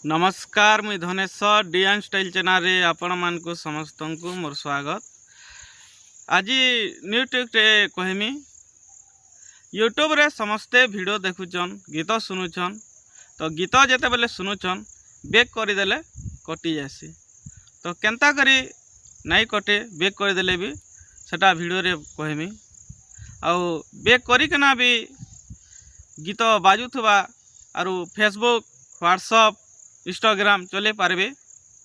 नमस्कार मुई Dhaneshwar डियान style channel रे आपण मान को समस्त को मोर स्वागत। आज न्यू टिप रे कहमी यूट्यूब रे समस्ते वीडियो देखुचन गीत सुनुचन तो गीत जेते बेले सुनुचन बेक करदेले कटि जासी तो केंता करी नहीं कटे बेक करदेले भी सेटा वीडियो रे कहमी आउ बेक करिकना भी गीत बाजुथबा आरु फेसबुक व्हाट्सएप इंस्टाग्राम चले पारबे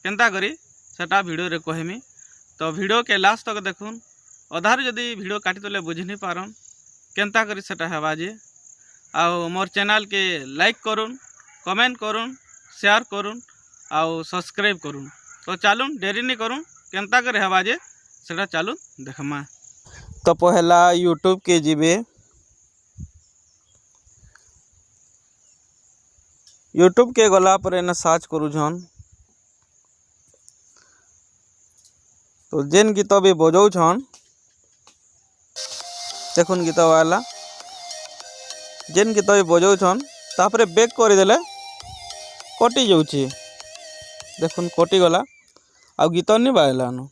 केंता करी सेटा वीडियो रे कहमी तो वीडियो के लास्ट तक देखुन अधार जदि वीडियो काटी तले बुझी नहीं पारन केंता करी सेटा हेबा जे आउ मोर चैनल के लाइक करुन कमेंट करुन शेयर करुन आउ सब्सक्राइब करुन। तो चलुन देरी नहीं करुन केंता करी हेबा जे सेटा चलुन देखमा। तो पहला यूट्यूब के जीवे यूट्यूब के गला पर एने सर्च करूछन तो जेन गीत भी बजाउछन देखुन गीत वाला जेन गीत भी बजाउछन तापरे बैक कर देले कटि जाउछि देखुन कटि गला आ गीत नहीं बाजलान।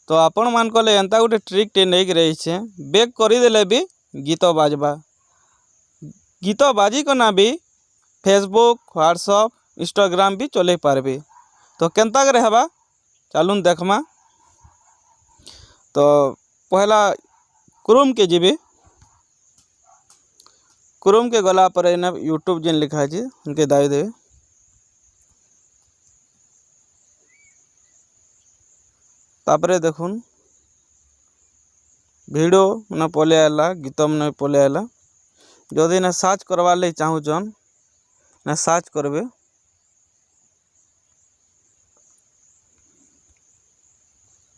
तो आपण मान कले एंता गोटे ट्रिक टे नहीं रही छे बैक कर देले भी गीत बाजबा गीत बाजी कना भी फेसबुक व्हाट्सएप इंस्टाग्राम भी चले पारबे। तो केंता करे हेबा चलुन देखमा। तो पहला क्रोम के जीबे क्रोम के गला पर एने यूट्यूब जेन लिखा है उनके दाई देवे तापरे देखुन वीडियो मन पले आला गीत मन पले आला जदि ना सर्च करवा ले चाहूचन ना सर्च करबे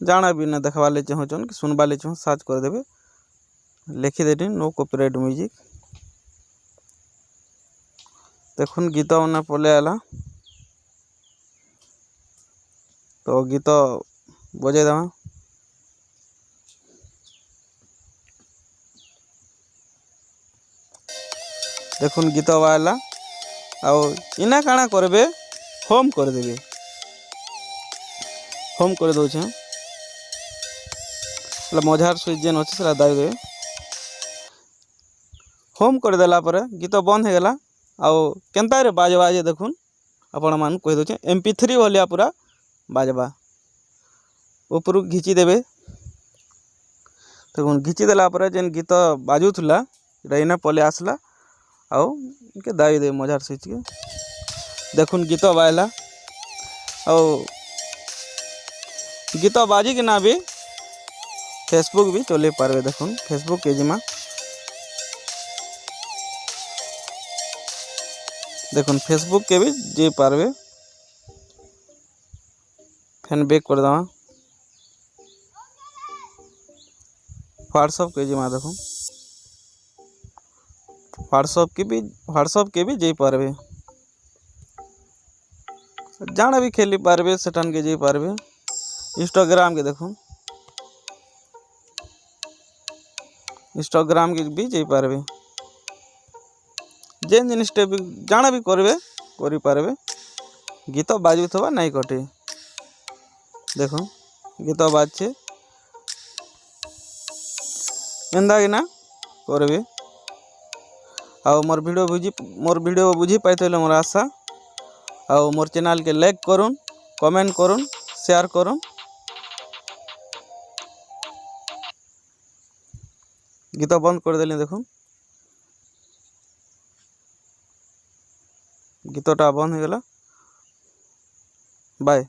जाना भी ना देखवा ले चाहूचन कि सुनवा ले चाहूँ सर्च कर देबे लिखी देनी नो कॉपीराइट म्यूजिक देखुन गीत मन पले आला तो गीत बजे दमा देखुन गीत वाला आउ इना काना करबे होम कर देबे होम कर दो छे मझार स्विच जेन अच्छे से दाबी देबे होम कर देला पर गीत बंद हो गला आउ केंता रे बाजबा जे देखुन आपण मान कहि दो छे MP3 वाला पूरा बाजबा ऊपर घिची देबे देखुन घिची देला पर जेन गीत बाजुथला रेना पले आसला आउ के दाई दे मजार स्विच के देखुन गीत बाजला आउ गीत बाजी के ना भी फेसबुक भी चले पारबे देखुन फेसबुक के जिमा देखुन फेसबुक के भी जे पारबे फैन बैक कर दवा व्हाट्सएप के जिमा देखुन व्हाट्सएप के भी जे पारबे जाना भी खेली पारबे सेटन के जे पारबे इंस्टाग्राम के देखुन इंस्टाग्राम के भी जे पारबे जेन जिन स्टेप जाना भी करबे करि पारबे गीत बाजुथबा नहीं कटे देखुन गीत बाजछे एंदा कि ना करबे आउ मोर वीडियो बुझी पाइतले मोर आशा आउ मोर चैनल के लाइक करुन कमेंट करुन शेयर करुन गीत बंद कर देली देखुन गीतटा बंद हो गला बाय।